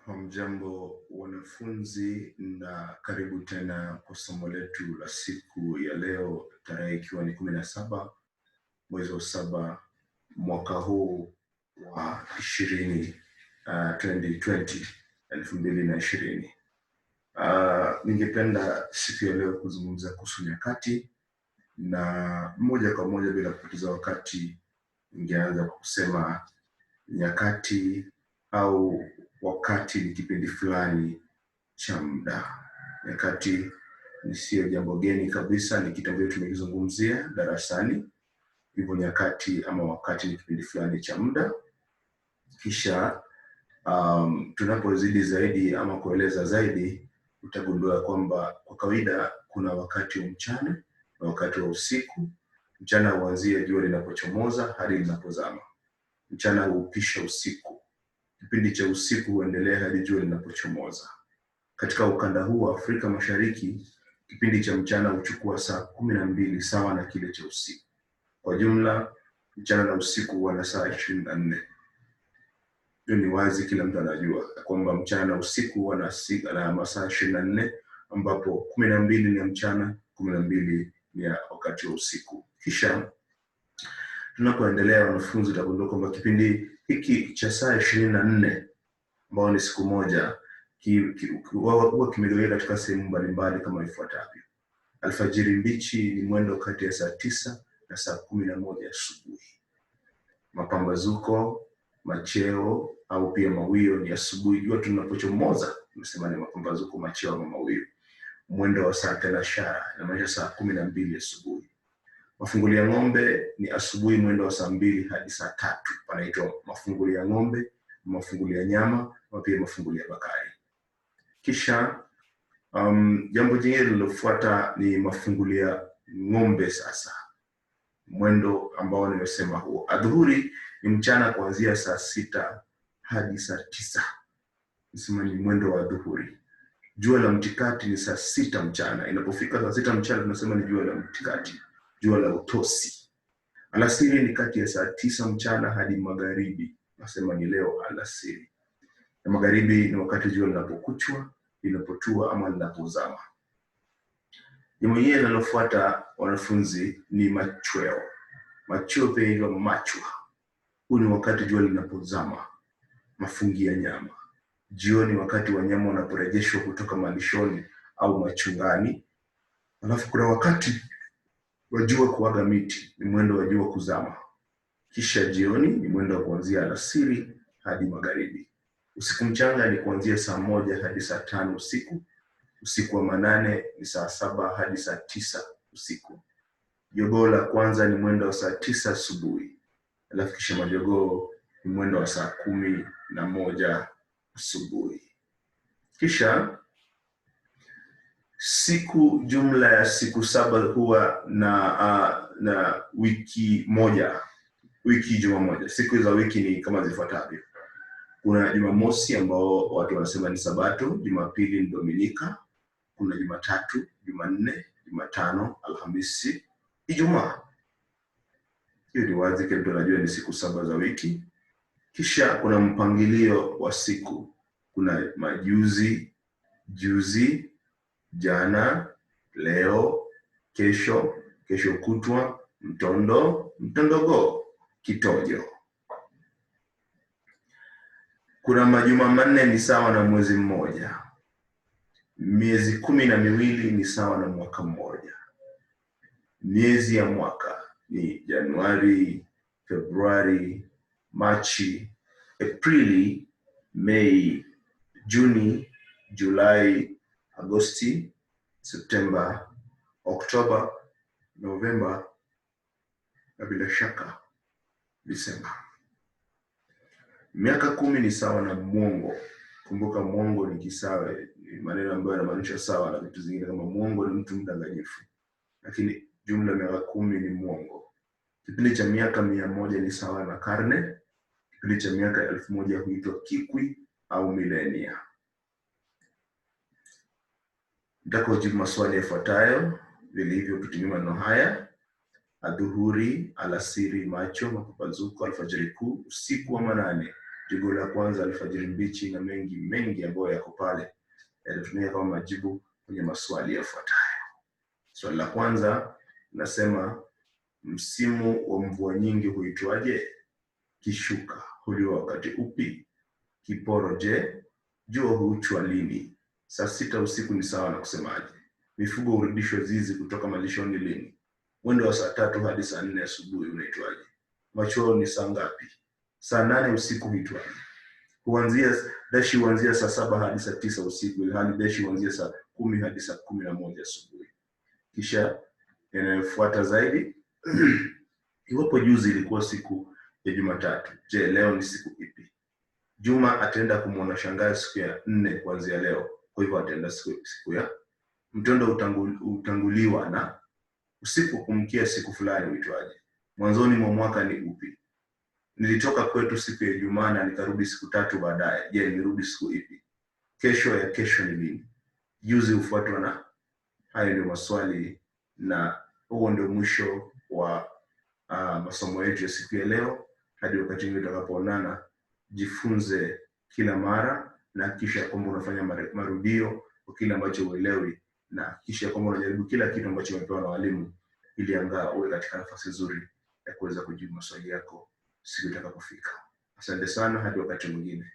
Hamjambo wanafunzi, na karibu tena kwa somo letu la siku ya leo, tarehe ikiwa ni 17 mwezi wa 7 mwaka huu wa 2020. Ningependa siku ya leo kuzungumza kuhusu nyakati, na moja kwa moja bila kupoteza wakati ningeanza kusema nyakati au wakati ni kipindi fulani cha muda. Nyakati ni sio jambo geni kabisa, ni kitu ambacho tumekizungumzia darasani. Hivyo nyakati ama wakati ni kipindi fulani cha muda. Kisha tunapozidi zaidi ama kueleza zaidi, utagundua kwamba kwa kawaida kuna wakati wa mchana na wakati wa usiku. Mchana huanzia jua linapochomoza hadi linapozama. Mchana hupisha usiku. Kipindi cha usiku huendelea hadi jua linapochomoza. Katika ukanda huu wa Afrika Mashariki, kipindi cha mchana huchukua saa 12 sawa na kile cha usiku. Kwa jumla, mchana na usiku huwa na saa 24. Hiyo ni wazi, kila mtu anajua kwamba mchana na usiku huwa na masaa 24, ambapo 12 ni ya mchana, 12 ni ya wakati wa usiku. Kisha tunapoendelea, wanafunzi, utagundua kwamba kipindi hiki cha saa 24 ambao ni siku moja huwa kimegawanyika katika sehemu mbalimbali kama ifuatavyo. Alfajiri mbichi ni mwendo kati ya saa 9 na saa 11 asubuhi. Mapambazuko, macheo au pia mawio ni asubuhi jua tunapochomoza. Tunasema ni mapambazuko, macheo au mawio. Mwendo wa saa tenashara inamaanisha saa 12 asubuhi. Mafungulia ng'ombe ni asubuhi mwendo wa saa 2 hadi saa 3. Panaitwa mafungulia ng'ombe, mafungulia nyama na pia mafungulia bakari. Kisha jambo jingine lilofuata ni mafungulia ng'ombe. Sasa mwendo ambao nimesema huo. Adhuhuri ni mchana kuanzia saa 6 hadi saa 9. Nisema ni mwendo wa adhuhuri. Jua la mtikati ni saa 6 mchana. Inapofika saa 6 mchana tunasema ni jua la mtikati, jua la utosi. Alasiri ni kati ya saa 9 mchana hadi magharibi. Nasema ni leo alasiri. Na magharibi ni wakati jua linapokuchwa, linapotua ama linapozama. Jambo lingine linalofuata, wanafunzi, ni machweo. Machweo pia huitwa machwa. Huu ni wakati jua linapozama. Mafungia nyama. Jioni wakati wanyama wanaporejeshwa kutoka malishoni au machungani. Alafu kuna wakati wa jua kuaga miti, ni mwendo wa jua kuzama. Kisha jioni ni mwendo wa kuanzia alasiri hadi magharibi. Usiku mchanga ni kuanzia saa 1 hadi saa 5 usiku. Usiku wa manane ni saa 7 hadi saa 9 usiku. Jogoo la kwanza ni mwendo wa saa 9 asubuhi. Alafu kisha majogoo ni mwendo wa saa 11 asubuhi. Kisha siku, jumla ya siku 7 huwa na wiki moja. Wiki juma moja. Siku za wiki ni kama zifuatavyo. Kuna Jumamosi ambao watu wanasema ni Sabato, Jumapili ni Dominika, kuna Jumatatu, Jumanne, Jumatano, Alhamisi, Ijumaa. Hiyo ni wazi, kile tunajua ni siku 7 za wiki. Kisha kuna mpangilio wa siku. Kuna majuzi, juzi, jana, leo, kesho, kesho kutwa, mtondo, mtondogo, kitojo. Kuna majuma manne ni sawa na mwezi mmoja. Miezi 12 ni sawa na mwaka mmoja. Miezi ya mwaka ni Januari, Februari, Machi, Aprili, Mei, Juni, Julai, Agosti, Septemba, Oktoba, Novemba na bila shaka Disemba. Miaka 10 ni sawa na mwongo. Kumbuka mwongo ni kisawe, ni maneno ambayo yanamaanisha sawa na vitu zingine. Kama mwongo ni mtu mdanganyifu, lakini jumla miaka 10 ni mwongo. Kipindi cha miaka 100 ni sawa na karne. Kipindi cha miaka 1000 huitwa kikwi au milenia. Nitakujibu maswali yafuatayo vilivyo kutumia maneno haya: adhuhuri, alasiri, macho, mapambazuko, alfajiri kuu, usiku wa manane, Jibu la kwanza, alfajiri mbichi, na mengi ambayo yako pale yatatumika kama majibu kwenye maswali yafuatayo. Swali la kwanza nasema, msimu wa mvua nyingi huitwaje? Kishuka huliwa wakati upi? Kiporo je? Jua huchwa lini? Saa 6 usiku ni sawa na kusemaje? Mifugo hurudishwa zizi kutoka malishoni lini? Mwendo wa saa 3 hadi saa 4 asubuhi unaitwaje? Machweo ni saa ngapi? Saa 8 usiku huitwaje? Dashi huanzia saa 7 hadi saa 9 usiku, ilhali dashi huanzia saa 10 hadi saa 11 asubuhi. Kisha yanayofuata zaidi, iwapo juzi ilikuwa siku ya Jumatatu, je, leo ni siku ipi? Juma ataenda kumwona shangazi siku ya 4 kuanzia leo, kwa hivyo ataenda siku ya. Mtondo utanguliwa na usiku kumkia siku fulani huitwaje? Mwanzoni mwa mwaka ni upi? Nilitoka kwetu siku ya Ijumaa na nikarudi siku 3 baadaye. Je, nirudi siku ipi? Kesho ya kesho ni lini? Juzi hufuatwa na. Hayo ndio maswali, na huo ndio mwisho wa masomo yetu ya siku ya leo. Hadi wakati mwingine tutakapoonana, jifunze kila mara na kisha kwamba unafanya marudio kwa kile ambacho uelewi, na kisha kwamba unajaribu kila kitu ambacho umepewa na walimu, ili angaa uwe katika nafasi nzuri ya kuweza kujibu maswali yako siku itakapofika. Asante sana, hadi wakati mwingine.